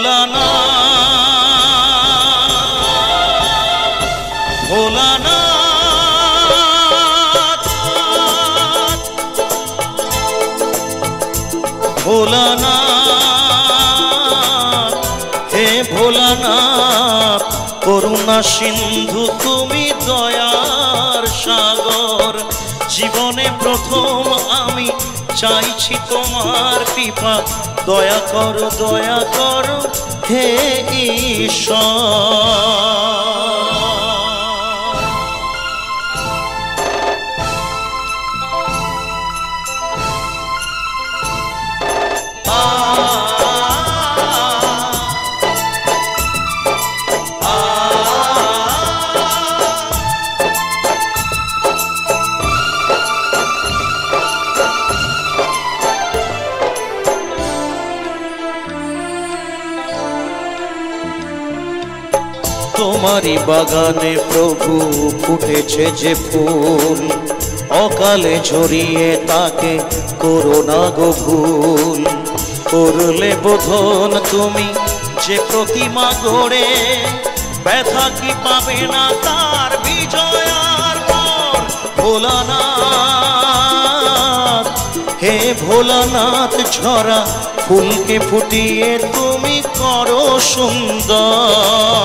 ভোলানাথ ভোলানাথ ভোলানাথ হে ভোলানাথ করুণা সিন্ধু তুমি দয়ার সাগর জীবনে প্রথম আমি চাইছি তোমার কৃপা দয়া করো হে ঈশ্বর তোমারি বাগানে প্রভু ফুটেছে যে ফুল অকালে ঝরিয়ে তাকে করো না গো ভুল করলে বোধন তুমি যে প্রতিমা গড়ে ব্যথা কি পাবে না তার বিজয়ার পর ভোলানাথ হে ভোলানাথ ঝরা ফুলকে ফুটিয়ে তুমি করো সুন্দর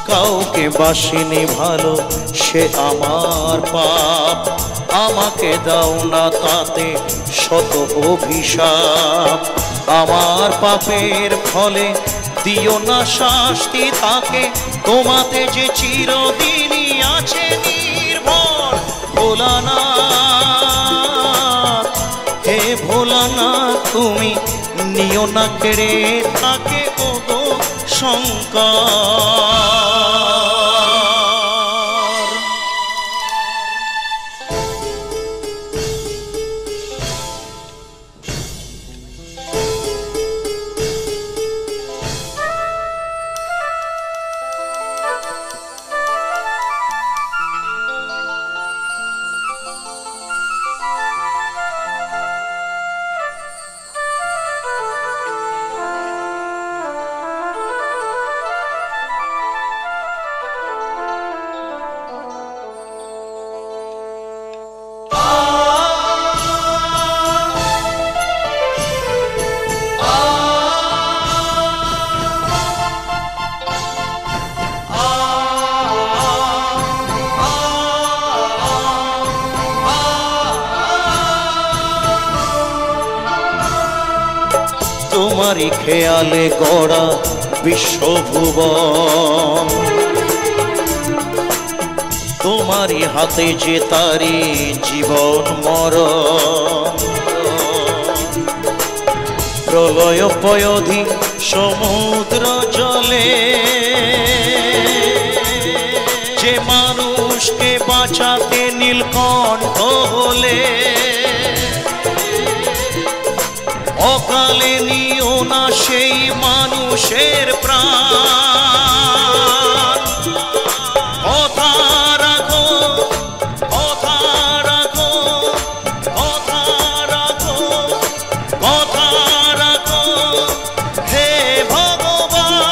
কাউকে বাসিনি ভালো সে আমার পাপ আমাকে দাও না তাতে শত অভিশাপ আমার পাপের ফলে দিও না শাস্তি তাকে তোমাতে যে চিরদিনই আছে নির্ভর ভোলানাথ হে ভোলানাথ তুমি নিও না কেড়ে তাকে ওগো শঙ্কর তোমারি খেয়ালে গড়া বিশ্বভুবন তোমারি হাতে যে তারি জীবন মরণ প্রলয় পয়ধি সমুদ্র জলে যে মানুষকে বাঁচাতে নীলকণ্ঠ হলে অকালে নিও না সেই মানুষের প্রাণ কথা রাখো কথা রাখো কথা রাখো কথা রাখো হে ভগবান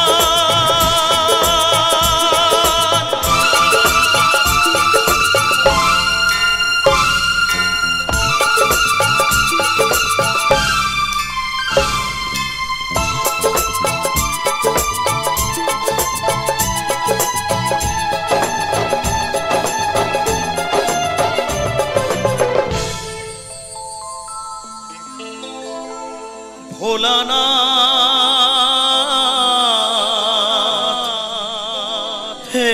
হে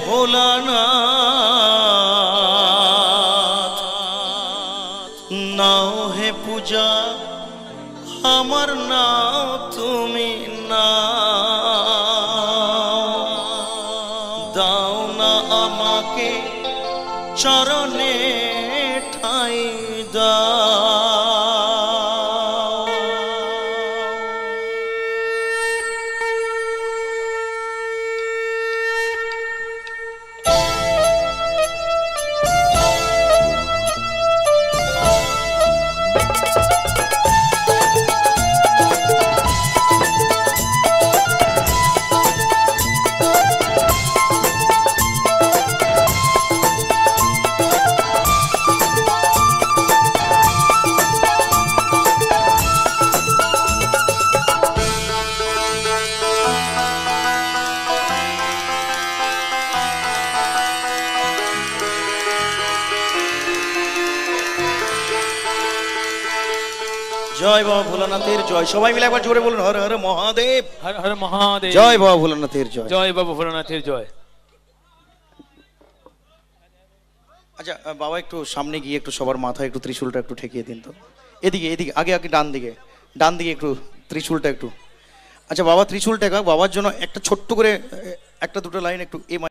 ভোলানাথ নাও হে পূজা আমার নাও তুমি না দাও না আমাকে চরণে ঠাই দাও। জয় বাবা ভোলানাথের জয়। সবাই মিলে একবার জোরে বলুন হর হর মহাদেব। হর হর মহাদেব। জয় বাবা ভোলানাথের জয়। জয় বাবা ভোলানাথের জয়। আচ্ছা বাবা একটু সামনে গিয়ে একটু সবার মাথায় একটু ত্রিশূলটা একটু ঠেকিয়ে দিন তো। এদিকে এদিকে আগে আগে ডান দিকে একটু ত্রিশূলটা একটু। আচ্ছা বাবা ত্রিশূল টেকা বাবার জন্য একটা ছোট্ট করে একটা দুটো লাইন একটু